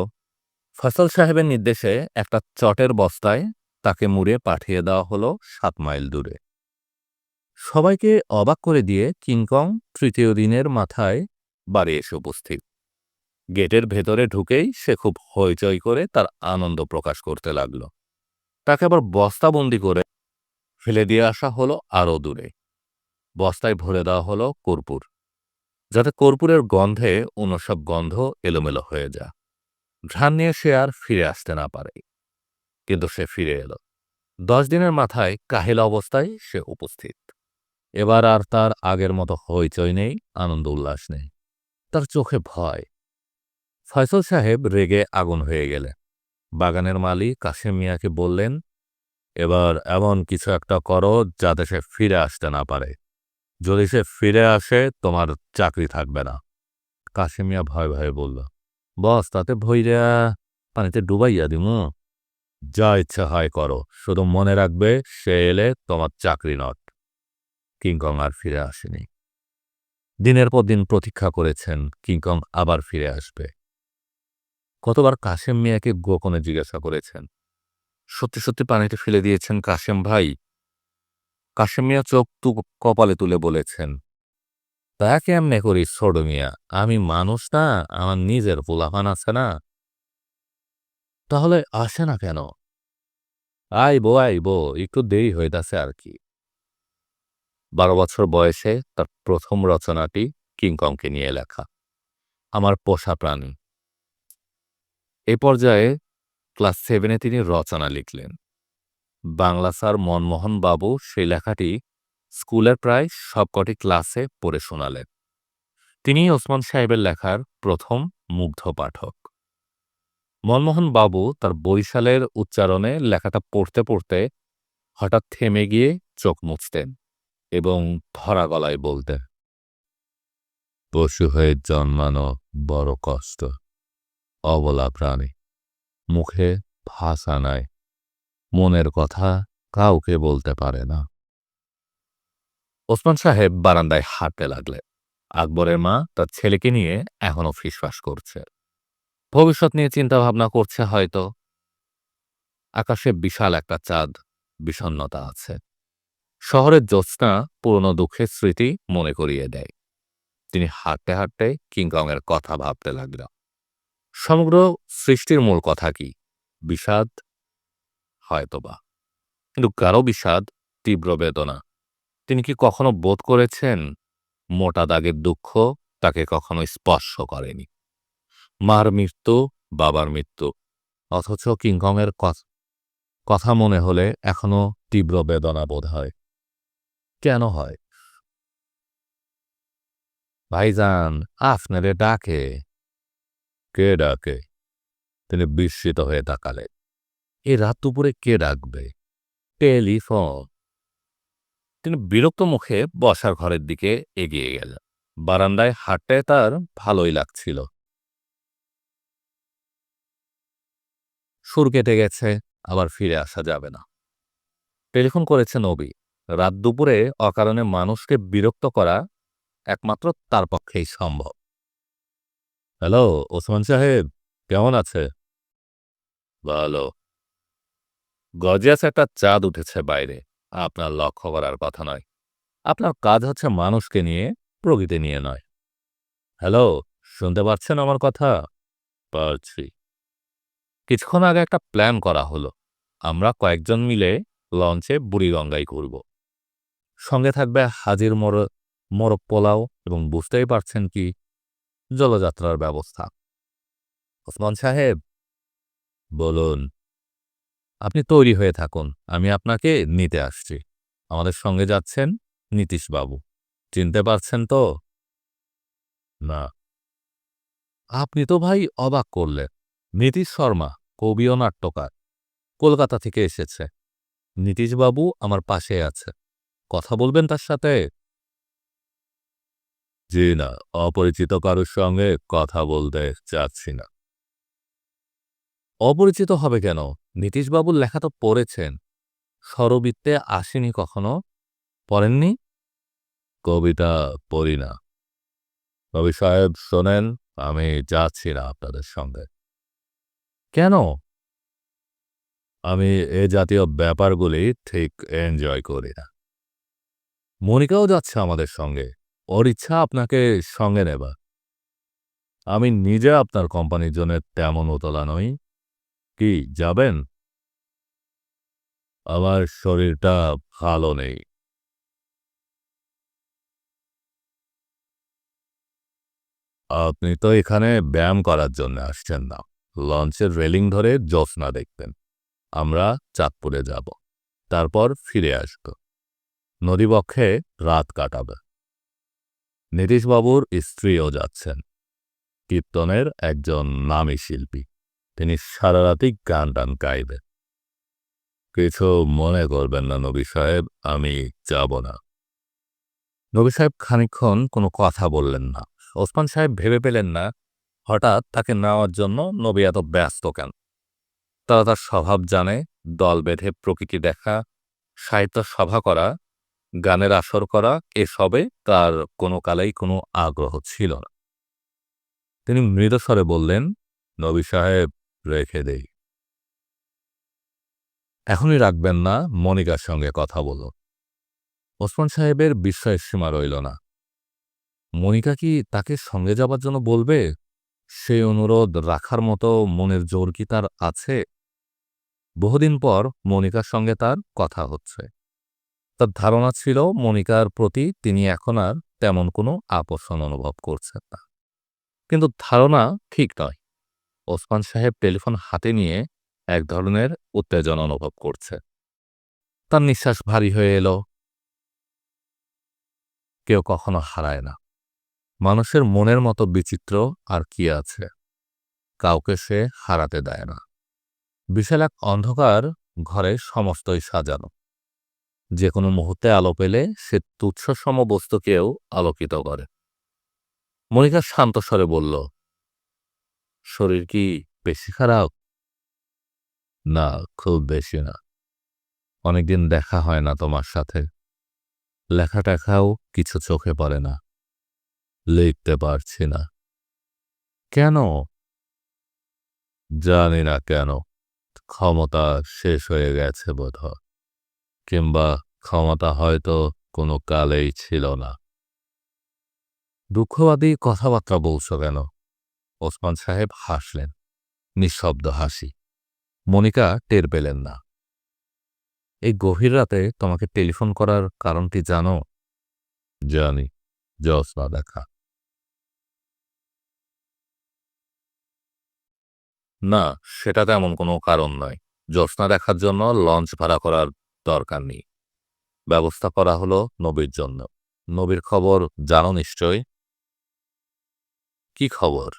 ফয়সাল সাহেবের নির্দেশে একটা চটের বস্তায় তাকে মুড়ে পাঠিয়ে দেওয়া হলো 7 মাইল দূরে। সবাইকে অবাক করে দিয়ে কিংকং তৃতীয় দিনের মাথায় বাড়ি এসে উপস্থিত। গেটের ভেতরে ঢুকেই সে খুব হইচই করে তার আনন্দ প্রকাশ করতে লাগল। তাকে আবার বস্তাবন্দি করে ফেলে দিয়ে আসা হলো আরও দূরে। বস্তায় ভরে দেওয়া হলো কর্পূর, যাতে কর্পূরের গন্ধে অন্য সব গন্ধ এলোমেলো হয়ে যায়, ঘ্রাণ নিয়ে সে আর ফিরে আসতে না পারে। কিন্তু সে ফিরে এলো। 10 দিনের মাথায় কাহিল অবস্থায় সে উপস্থিত। এবার আর তার আগের মতো হইচই নেই, আনন্দ উল্লাস নেই, তার চোখে ভয়। ফয়সল সাহেব রেগে আগুন হয়ে গেলেন। বাগানের মালি কাশেম মিয়াকে বললেন, এবার এমন কিছু একটা করো যাতে সে ফিরে আসতে না পারে। যদি সে ফিরে আসে তোমার চাকরি থাকবে না। কাশেম মিয়া ভয়ে ভয়ে বলল, বস তাতে ভইরা পানিতে ডুবাইয়া দিমু। যা ইচ্ছা হয় করো, শুধু মনে রাখবে সে এলে তোমার চাকরি নট। কিংকং আর ফিরে আসেনি। দিনের পর দিন প্রতীক্ষা করেছেন কিংকং আবার ফিরে আসবে। কতবার কাশেম মিয়াকে গোপনে জিজ্ঞাসা করেছেন। সত্যি সত্যি পানিতে ফেলে দিয়েছেন কাশেম ভাই? কাশেম মিয়া চোখ কপালে তুলে বলেছেন, তা কেমনে করি ছোট মিয়া, আমি মানুষ না, আমার নিজের পোলাপান আছে না। তাহলে আসে না কেন? আইবো আইবো, একটু দেরি হইতাছে আর কি। 12 বছর বয়সে তার প্রথম রচনাটি কিংকংকে নিয়ে লেখা, আমার পোষা প্রাণী। এ পর্যায়ে ক্লাস 7-এ তিনি রচনা লিখলেন। বাংলা স্যার মনমোহন বাবু সেই লেখাটি স্কুলের প্রায় সবকটি ক্লাসে পড়ে শোনালেন। তিনিই ওসমান সাহেবের লেখার প্রথম মুগ্ধ পাঠক। মনমোহন বাবু তার বরিশালের উচ্চারণে লেখাটা পড়তে পড়তে হঠাৎ থেমে গিয়ে চোখ মুছতেন এবং ধরা গলায় বলতেন, পশু হয়ে জন্মানো বড় কষ্ট, অবলা প্রাণী, মুখে ভাষা নাই, মনের কথা কাউকে বলতে পারে না। ওসমান সাহেব বারান্দায় হাঁটতে লাগলেন। আকবরের মা তার ছেলেকে নিয়ে এখনো ফিসফাস করছে, ভবিষ্যৎ নিয়ে চিন্তা ভাবনা করছে হয়তো। আকাশে বিশাল একটা চাঁদ, বিষণ্ণতা আছে। শহরের জ্যোৎস্না পুরনো দুঃখের স্মৃতি মনে করিয়ে দেয়। তিনি হাঁটতে হাঁটতে কিংকংয়ের কথা ভাবতে লাগলেন। সমগ্র সৃষ্টির মূল কথা কি? বিষাদ? হয়তোবা, কিন্তু গাঢ় বিষাদ, তীব্র বেদনা। তিনি কি কখনো বোধ করেছেন মোটা দাগের দুঃখ তাকে কখনো স্পর্শ করেনি? মার মৃত্যু, বাবার মৃত্যু, অথচ কিংকংয়ের কথা মনে হলে এখনো তীব্র বেদনা বোধ হয়। কেন হয়? ভাইজান, আপনারে ডাকে। কে ডাকে? তিনি বিস্মিত হয়ে তাকালেন। এই রাত দুপুরে কে ডাকবে? টেলিফোন। তিনি বিরক্ত মুখে বসার ঘরের দিকে এগিয়ে গেলেন। বারান্দায় হাঁটতে তার ভালোই লাগছিল। সুর কেটে গেছে, আবার ফিরে আসা যাবে না। টেলিফোন করেছে নবী। রাত দুপুরে অকারণে মানুষকে বিরক্ত করা একমাত্র তার পক্ষেই সম্ভব। হ্যালো, ওসমান সাহেব, কেমন আছে? ভালো। গর্জিয়াস একটা চাঁদ উঠেছে বাইরে, আপনার লক্ষ্য করার কথা নয়। আপনার কাজ হচ্ছে মানুষকে নিয়ে, প্রকৃতি নিয়ে নয়। হ্যালো, শুনতে পাচ্ছেন আমার কথা? পারছি। কিছুক্ষণ আগে একটা প্ল্যান করা হলো। আমরা কয়েকজন মিলে লঞ্চে বুড়িগঙ্গায় ঘুরব। সঙ্গে থাকবে হাজির মোরগ পোলাও এবং বুঝতেই পারছেন কি, জলযাত্রার ব্যবস্থা। ওসমান সাহেব, বলুন। আপনি তৈরি হয়ে থাকুন, আমি আপনাকে নিতে আসছি। আমাদের সঙ্গে যাচ্ছেন নীতিশবাবু। চিনতে পারছেন তো? না। আপনি তো ভাই অবাক করলেন। নীতিশ শর্মা, কবি ও নাট্যকার, কলকাতা থেকে এসেছে। নীতিশবাবু আমার পাশে আছে, কথা বলবেন তার সাথে? জি না, অপরিচিত কারোর সঙ্গে কথা বলতে চাচ্ছি না। অপরিচিত হবে কেন? নীতিশবাবুর লেখা তো পড়েছেন। স্বরবৃত্তে আসেনি কখনো? পড়েননি? কবিতা পড়ি না। কবি সাহেব শোনেন, আমি যাচ্ছি না আপনাদের সঙ্গে। কেন? আমি এ জাতীয় ব্যাপারগুলি ঠিক এনজয় করি না। মনিকাও যাচ্ছে আমাদের সঙ্গে। ওর ইচ্ছা আপনাকে সঙ্গে নেবার। আমি নিজে আপনার কোম্পানির জন্য তেমন উতলা নই। কি যাবেন? আমার শরীরটা ভালো নেই। আপনি তো এখানে ব্যায়াম করার জন্য আসছেন না। লঞ্চের রেলিং ধরে জ্যোৎস্না দেখবেন। আমরা চাঁদপুরে যাব। তারপর ফিরে আসব। নদীবক্ষে রাত কাটাবে। নীতিশবাবুর স্ত্রীও যাচ্ছেন। কীর্তনের একজন নামী শিল্পী। তিনি সারারাতই গান-টান গাইবেন। কিছু মনে করবেন না নবী সাহেব, আমি যাব না। নবী সাহেব খানিকক্ষণ কোনো কথা বললেন না। ওসমান সাহেব ভেবে পেলেন না হঠাৎ তাকে নেওয়ার জন্য নবী এত ব্যস্ত কেন। তারা তার স্বভাব জানে, দল বেঁধে প্রকৃতি দেখা, সাহিত্য সভা করা, গানের আসর করা এসবে তার কোনো কালেই কোনো আগ্রহ ছিল না। তিনি মৃদুস্বরে বললেন, নবী সাহেব রেখে দেই। এখনই রাখবেন না, মনিকার সঙ্গে কথা বলো। ওসমান সাহেবের বিস্ময়ের সীমা রইল না। মনিকা কি তাকে সঙ্গে যাবার জন্য বলবে? সেই অনুরোধ রাখার মতো মনের জোর কি তার আছে? বহুদিন পর মনিকার সঙ্গে তার কথা হচ্ছে। তার ধারণা ছিল মনিকার প্রতি তিনি এখন আর তেমন কোনো আকর্ষণ অনুভব করছেন না। কিন্তু ধারণা ঠিক নয়। ওসমান সাহেব টেলিফোন হাতে নিয়ে এক ধরনের উত্তেজনা অনুভব করছে। তার নিঃশ্বাস ভারী হয়ে এলো। কেউ কখনো হারায় না। মানুষের মনের মতো বিচিত্র আর কি আছে? কাউকে সে হারাতে দেয় না। বিশাল এক অন্ধকার ঘরে সমস্তই সাজানো। যে কোনো মুহূর্তে আলো পেলে সে তুচ্ছসম বস্তুকেও আলোকিত করে। মনিকা শান্ত স্বরে বলল, শরীর কি বেশি খারাপ? না, খুব বেশি না। অনেকদিন দেখা হয় না তোমার সাথে। লেখাটেখাও কিছু চোখে পড়ে না। লিখতে পারছি না। কেন? জানি না কেন। ক্ষমতা শেষ হয়ে গেছে বোধহয়। কিংবা ক্ষমতা হয়তো কোনো কালেই ছিল না। দুঃখবাদী কথাবার্তা বলছো কেন? ওসমান সাহেব হাসলেন। নিঃশব্দ হাসি। মনিকা টের পেলেন না। এই গভীর রাতে তোমাকে টেলিফোন করার কারণটি জানো? জানি, জ্যোৎস্না দেখা। না, সেটা তেমন কোনো কারণ নয়। জ্যোৎস্না দেখার জন্য লঞ্চ ভাড়া করার দরকার নেই। ব্যবস্থা করা হলো নবীর জন্য। নবীর খবর জানো নিশ্চয়? কি খবর?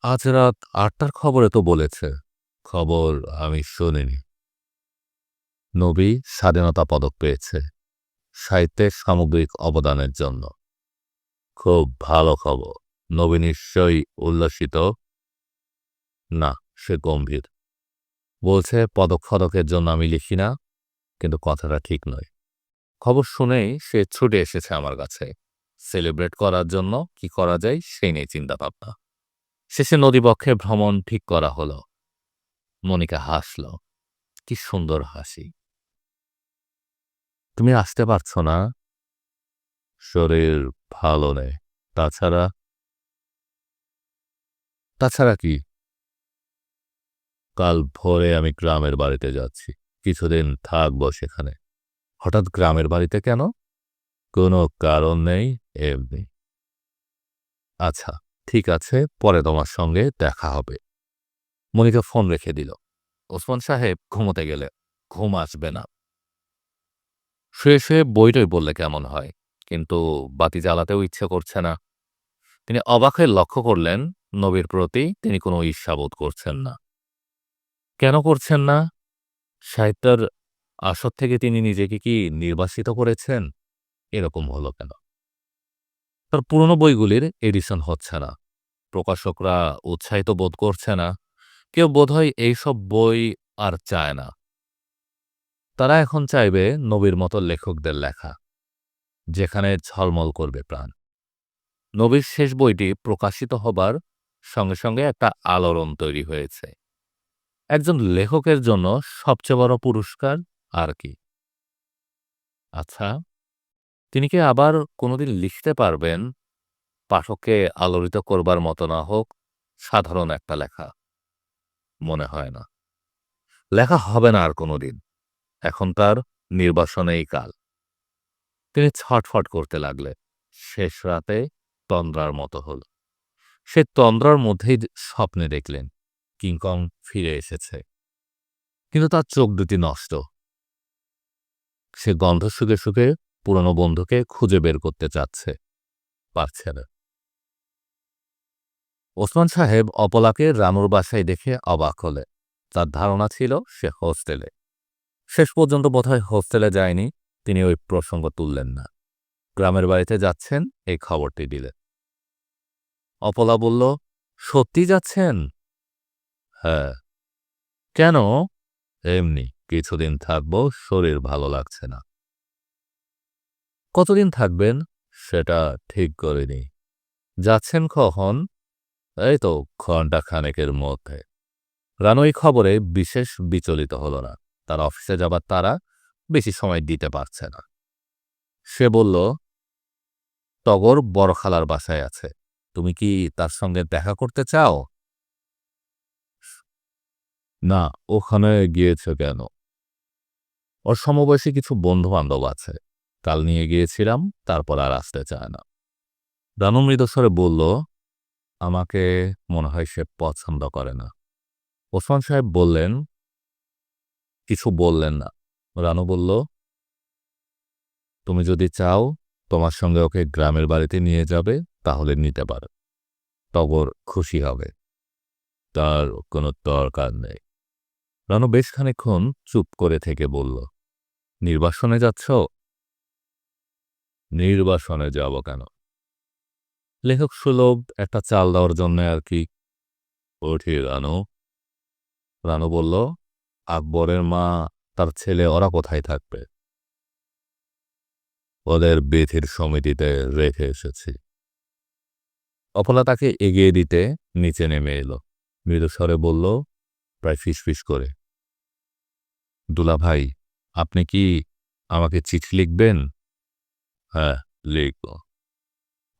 আজ রাত ৮টার খবরে তো বলেছে। খবর আমি শুনিনি। নবী স্বাধীনতা পদক পেয়েছে সাহিত্যের সামগ্রিক অবদানের জন্য। খুব ভালো খবর। নবী নিশ্চয়ই উল্লসিত। না, সে গম্ভীর। বলছে পদক ফদকের জন্য আমি লিখি না, কিন্তু কথাটা ঠিক নয়। খবর শুনেই সে ছুটে এসেছে আমার কাছে। সেলিব্রেট করার জন্য কি করা যায় সেই নিয়ে চিন্তা ভাবনা। শেষে নদীবক্ষে ভ্রমণ ঠিক করা হলো। মনিকা হাসল। কি সুন্দর হাসি। তুমি আসতে পারছো না? শরীর ভালো নেই। তাছাড়া তাছাড়া কি? কাল ভোরে আমি গ্রামের বাড়িতে যাচ্ছি। কিছুদিন থাকবো সেখানে। হঠাৎ গ্রামের বাড়িতে কেন? কোনো কারণ নেই, এমনি। আচ্ছা, ঠিক আছে, পরে তোমার সঙ্গে দেখা হবে। মনিকা ফোন রেখে দিল। ওসমান সাহেব ঘুমোতে গেলে ঘুম আসবে না। শুয়ে শুয়ে বইটই বললে কেমন হয়, কিন্তু বাতি জ্বালাতেও ইচ্ছে করছে না। তিনি অবাক হয়ে লক্ষ্য করলেন নবীর প্রতি তিনি কোনো ঈর্ষাবোধ করছেন না। কেন করছেন না? সাহিত্যের আসর থেকে তিনি নিজেকে কি নির্বাসিত করেছেন? এরকম হলো কেন? তার পুরনো বইগুলির এডিশন হচ্ছে না। প্রকাশকরা উৎসাহিত বোধ করছে না। কেউ বোধহয় এইসব বই আর চায় না। তারা এখন চাইবে নবীর মতো লেখকদের লেখা, যেখানে ঝলমল করবে প্রাণ। নবীর শেষ বইটি প্রকাশিত হবার সঙ্গে সঙ্গে একটা আলোড়ন তৈরি হয়েছে। একজন লেখকের জন্য সবচেয়ে বড় পুরস্কার আর কি? আচ্ছা, তিনি কি আবার কোনোদিন লিখতে পারবেন? পাঠককে আলোড়িত করবার মতো না হোক, সাধারণ একটা লেখা? মনে হয় না। লেখা হবে না আর কোনোদিন। এখন তার নির্বাসনেই কাল। তিনি ছটফট করতে লাগলেন। শেষ রাতে তন্দ্রার মতো হল। সে তন্দ্রার মধ্যেই স্বপ্নে দেখলেন কিংকং ফিরে এসেছে। কিন্তু তার চোখ দুটি নষ্ট। সে গন্ধ শুকে শুকে পুরনো বন্ধুকে খুঁজে বের করতে চাচ্ছে, পারছে না। ওসমান সাহেব অপলাকে রানুর বাসায় দেখে অবাক হলেন। তার ধারণা ছিল সে হোস্টেলে। শেষ পর্যন্ত বোধহয় হোস্টেলে যায়নি। তিনি ওই প্রসঙ্গ তুললেন না। গ্রামের বাড়িতে যাচ্ছেন এই খবরটি দিলেন। অপলা বলল, সত্যি যাচ্ছেন? হ্যাঁ। কেন? এমনি কিছুদিন থাকবো, শরীর ভালো লাগছে না। কতদিন থাকবেন? সেটা ঠিক করিনি। যাচ্ছেন কখন? এই তো ঘণ্টা খানেকের মধ্যে। রানু এই খবরে বিশেষ বিচলিত হল না। তার অফিসে যাবার তারা, বেশি সময় দিতে পারছে না। সে বলল, টগর বড় খালার বাসায় আছে। তুমি কি তার সঙ্গে দেখা করতে চাও? না, ওখানে গিয়েছে কেন? ওর সমবয়সী কিছু বন্ধু বান্ধব আছে। কাল নিয়ে গিয়েছিলাম, তারপর আর আসতে চায় না। রানু মৃদুস্বরে বলল, আমাকে মনে হয় সে পছন্দ করে না। ওসমান সাহেব বললেন, কিছু বললেন না। রানু বলল, তুমি যদি চাও তোমার সঙ্গে ওকে গ্রামের বাড়িতে নিয়ে যাবে, তাহলে নিতে পারো। টগর খুশি হবে। তার কোনো দরকার নেই। রানু বেশ খানিকক্ষণ চুপ করে থেকে বলল, নির্বাসনে যাচ্ছ? নির্বাসনে যাব কেন? লেখক সুলভ একটা চাল দেওয়ার জন্য আর কি। উঠি রানু। রানু বলল, আকবরের মা, তার ছেলে ওরা কোথায় থাকবে? ওদের বিথির সমিতিতে রেখে এসেছি। অপলা তাকে এগিয়ে দিতে নিচে নেমে এলো। মৃদুস্বরে বলল, প্রায় ফিসফিস করে, দুলা ভাই, আপনি কি আমাকে চিঠি লিখবেন? হ্যাঁ, লিখব।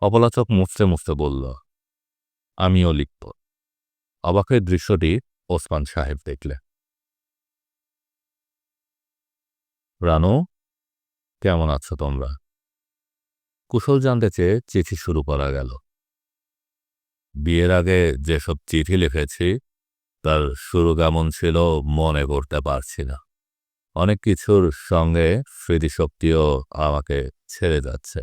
অপলা চোখ মুছতে মুছতে বলল, আমিও লিখব। অবাকের দৃশ্যটি ওসমান সাহেব দেখলে। রানু, কেমন আছো তোমরা? কুশল জানতে চেয়ে চিঠি শুরু করা গেল। বিয়ের আগে যেসব চিঠি লিখেছি তার শুরু কেমন ছিল মনে করতে পারছি না। অনেক কিছুর সঙ্গে স্মৃতিশক্তিও আমাকে ছেড়ে যাচ্ছে।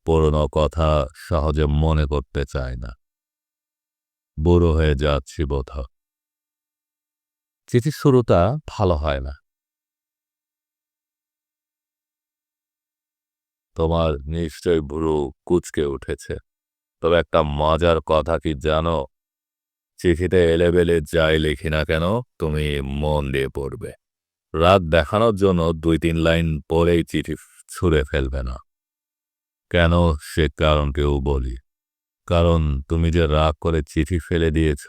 পুরনো কথা সহজে মনে করতে চায় না। বুড়ো হয়ে যাচ্ছি বোধহয়। চিঠির শুরুটা ভালো হয় না। তোমার নিশ্চয় ভুরু কুঁচকে উঠেছে। তবে একটা মজার কথা কি জানো? চিঠিতে এলেবেলে যাই লিখি না কেন, তুমি মন দিয়ে পড়বে। রাগ দেখানোর জন্য ২-৩ লাইন পড়েই চিঠি ছুঁড়ে ফেলবে না। কেন, সে কারণকেও বলি। কারণ তুমি যে রাগ করে চিঠি ফেলে দিয়েছ,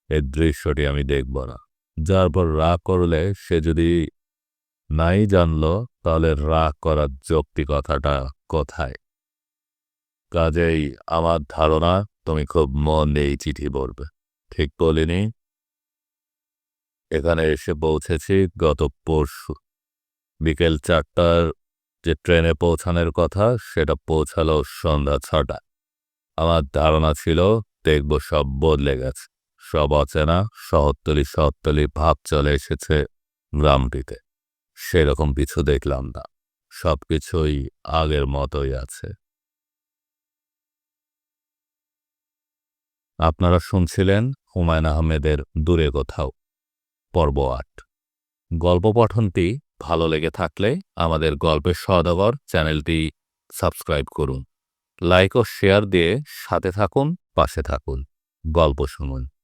এর দৃশ্যটি আমি দেখব না। যার পর রাগ করলে সে যদি নাই জানল, তাহলে রাগ করার যৌক্তিকতাটা কোথায়? কাজেই আমার ধারণা তুমি খুব মন দিয়ে এই চিঠি পড়বে। ঠিক বলিনি? এখানে এসে পৌঁছেছি গত পরশু। বিকেল ৪টার যে ট্রেনে পৌঁছানোর কথা, সেটা পৌঁছালো সন্ধ্যা ৬টায়। আমার ধারণা ছিল দেখব সব বদলে গেছে। সব অচেনা, শহরতলি শহরতলি ভাব চলে এসেছে গ্রামটিতে। সেরকম কিছু দেখলাম না। সবকিছুই আগের মতোই আছে। আপনারা শুনছিলেন হুমায়ূন আহমেদের দূরে কোথাও, পর্ব ৮। গল্প পঠনটি ভালো লেগে থাকলে আমাদের গল্পের সওদাগর চ্যানেলটি সাবস্ক্রাইব করুন। লাইক ও শেয়ার দিয়ে সাথে থাকুন, পাশে থাকুন। গল্প শুনুন।